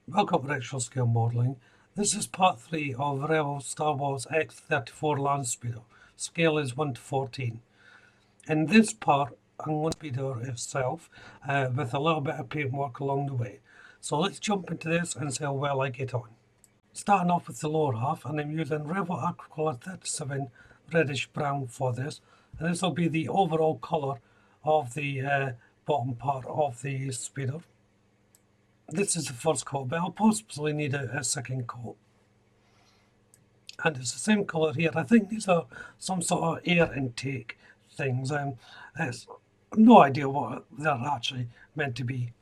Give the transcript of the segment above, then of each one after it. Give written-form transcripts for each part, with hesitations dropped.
Welcome to Actual Scale Modelling. This is part 3 of Revell Star Wars X34 Landspeeder. Scale is 1 to 14. In this part, I'm going to speeder itself with a little bit of paintwork along the way. So let's jump into this and see how well I get on. Starting off with the lower half, and I'm using Revell Aquacolor 37 reddish brown for this. And this will be the overall colour of the bottom part of the speeder. This is the first coat, but I'll possibly need a second coat. And it's the same colour here. I think these are some sort of air intake things. It's no idea what they're actually meant to be.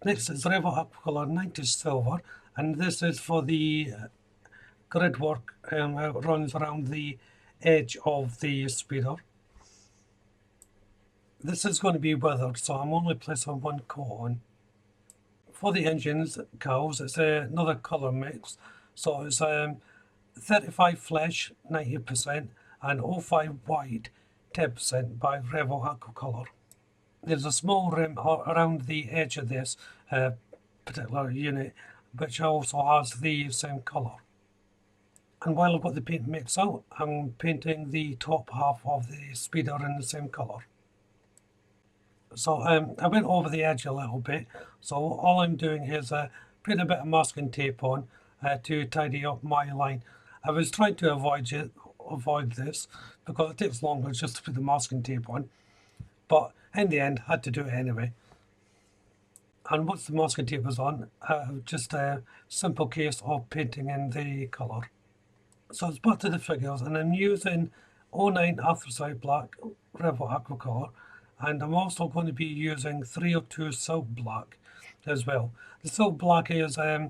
Next is Revell Aquacolor 90 Silver, and this is for the grid work. It runs around the edge of the speeder. This is going to be weathered, so I'm only placing one coat on. For the engines, cowls, it's another colour mix. So it's 35 flesh, 90%, and 05 white, 10% by Revell Aquacolor. There's a small rim around the edge of this particular unit, which also has the same colour. And while I've got the paint mix out, I'm painting the top half of the speeder in the same colour. So I went over the edge a little bit, so all I'm doing is putting a bit of masking tape on to tidy up my line. I was trying to avoid this because it takes longer just to put the masking tape on, but in the end I had to do it anyway. And once the masking tape was on, just a simple case of painting in the colour. So it's back to the figures, and I'm using 09 Anthracite Black Revell Aquacolor. And I'm also going to be using 302 Silk Black as well. The Silk Black is the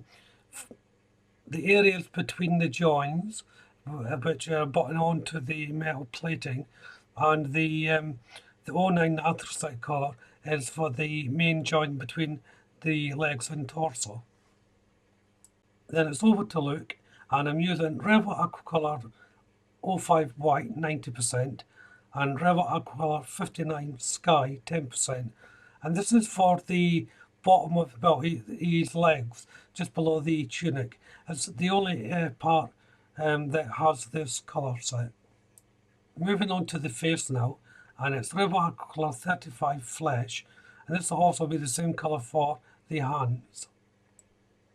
areas between the joins, which are button onto the metal plating, and the 09 Anthracite colour is for the main joint between the legs and torso. Then it's over to Luke, and I'm using Revell Aquacolor 05 White 90%. And Revell Aquacolor 59 Sky 10%, and this is for the bottom of his legs, just below the tunic. It's the only part that has this colour set. Moving on to the face now, and it's Revell Aquacolor 35 Flesh, and this will also be the same colour for the hands.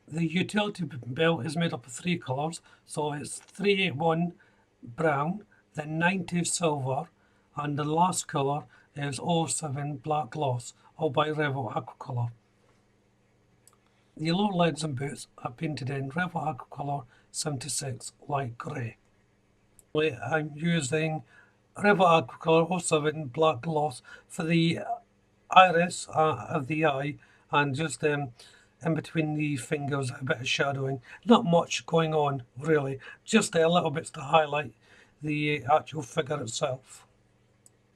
The utility belt is made up of 3 colours, so it's 381 brown, then 90 silver, and the last colour is 07 Black Gloss, all by Revell Aquacolor. The lower legs and boots are painted in Revell Aquacolor 76 Light Grey. I'm using Revell Aquacolor 07 Black Gloss for the iris of the eye, and just in between the fingers a bit of shadowing. Not much going on really, just a little bits to highlight the actual figure itself.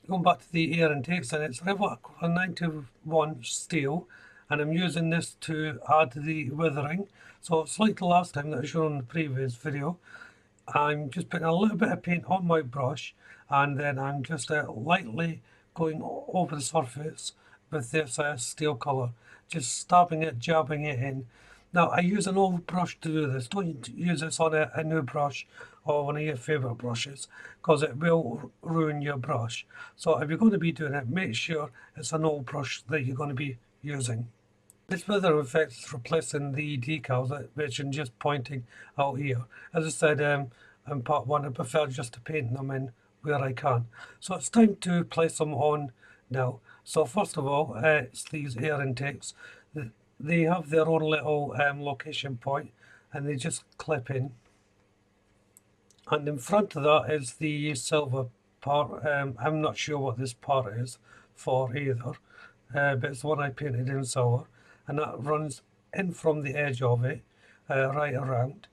Going back to the air intakes, and it's Revell Aquacolor 91 Steel, and I'm using this to add the weathering. So it's like the last time that I showed in the previous video. I'm just putting a little bit of paint on my brush, and then I'm just lightly going over the surface with this steel colour, just stabbing it, jabbing it in. Now I use an old brush to do this. Don't use this on a new brush or one of your favourite brushes, because it will ruin your brush. So if you're going to be doing it, make sure it's an old brush that you're going to be using. This weather effect is replacing the decals, which I'm just pointing out here. As I said in part 1, I prefer just to paint them in where I can. So it's time to place them on now. So first of all, it's these air intakes. They have their own little location point, and they just clip in. And in front of that is the silver part. I'm not sure what this part is for either, but it's the one I painted in silver, and that runs in from the edge of it right around.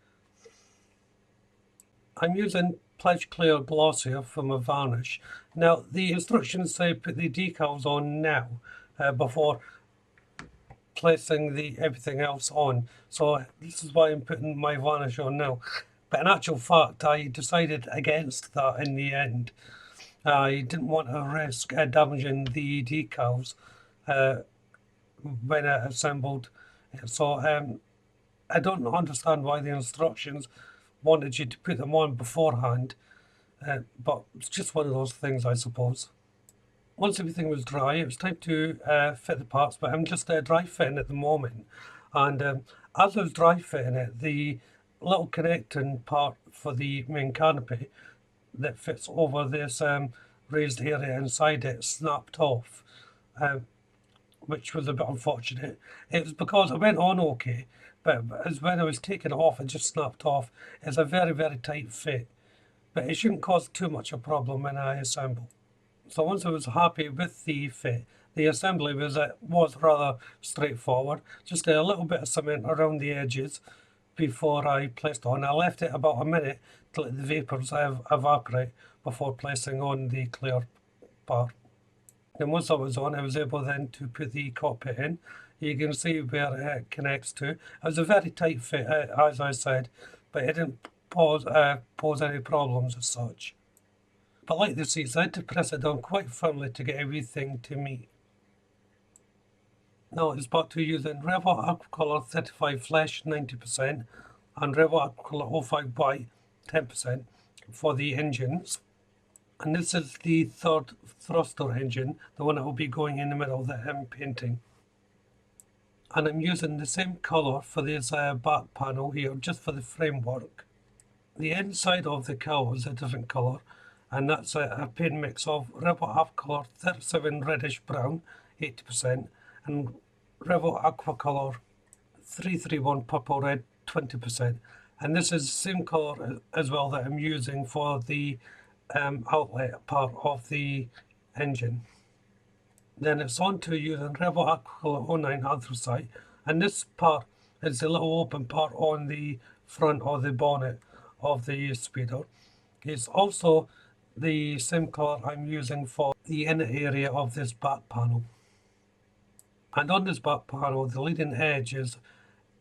I'm using Pledge Clear Gloss here for my varnish. Now the instructions say put the decals on now before placing everything else on, so this is why I'm putting my varnish on now. But in actual fact, I decided against that in the end. I didn't want to risk damaging the decals when I assembled So I don't understand why the instructions wanted you to put them on beforehand, but it's just one of those things, I suppose. Once everything was dry, it was time to fit the parts, but I'm just dry fitting at the moment. And as I was dry fitting it, the little connecting part for the main canopy that fits over this raised area inside it snapped off, which was a bit unfortunate. It was because it went on okay, but as when I was taking it off, it just snapped off. It's a very, very tight fit, but it shouldn't cause too much a problem when I assemble. So once I was happy with the fit, the assembly was rather straightforward. Just a little bit of cement around the edges before I placed on. I left it about a minute to let the vapours evaporate before placing on the clear part. And once that was on, I was able then to put the cockpit in. You can see where it connects to. It was a very tight fit, as I said, but it didn't pose any problems as such. But like the seats, I had to press it down quite firmly to get everything to meet. Now it's back to using Revell Aquacolor 35 Flesh 90% and Revell Aquacolor 05 White 10% for the engines. And this is the third thruster engine, the one that will be going in the middle that I'm painting. And I'm using the same colour for this back panel here, just for the framework. The inside of the cowl is a different colour, and that's a paint mix of Revell Aquacolor 37 Reddish Brown 80% and Revell Aquacolor 331 Purple Red 20%. And this is the same colour as well that I'm using for the outlet part of the engine. Then it's on to using Revell Aquacolor 09 Anthracite, and this part is the little open part on the front of the bonnet of the speeder. It's also the same colour I'm using for the inner area of this back panel. And on this back panel, the leading edge is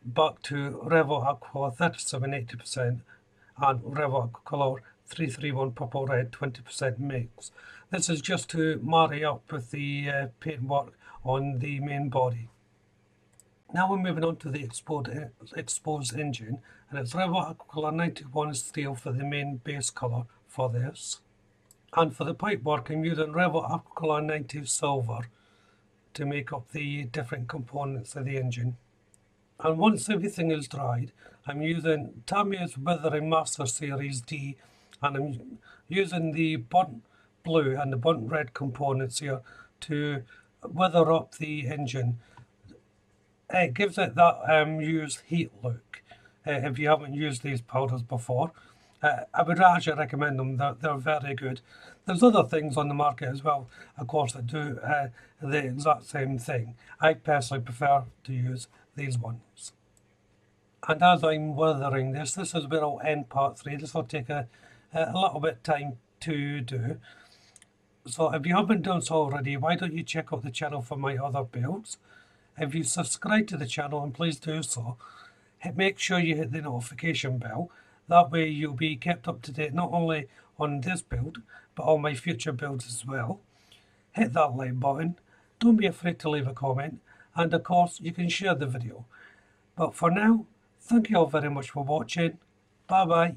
back to Revell Aquacolor 37 80% and Revell Aquacolor 331 Purple Red 20% mix. This is just to marry up with the paintwork on the main body. Now we're moving on to the exposed engine, and it's Revell Aquacolor 91 steel for the main base colour for this. And for the pipework, I'm using Revell Aquacolor 90 silver to make up the different components of the engine. And once everything is dried, I'm using Tamiya's Weathering Master Series D, and I'm using the burnt blue and the burnt red components here to weather up the engine. It gives it that used heat look. If you haven't used these powders before, I would actually recommend them. They're very good. There's other things on the market as well, of course, that do the exact same thing. I personally prefer to use these ones. And as I'm weathering this is where I'll end part 3. This will take a little bit of time to do. So if you haven't done so already, why don't you check out the channel for my other builds? If you subscribe to the channel, and please do so, make sure you hit the notification bell. That way you'll be kept up to date not only on this build, but all my future builds as well. Hit that like button. Don't be afraid to leave a comment. And of course, you can share the video. But for now, thank you all very much for watching. Bye bye.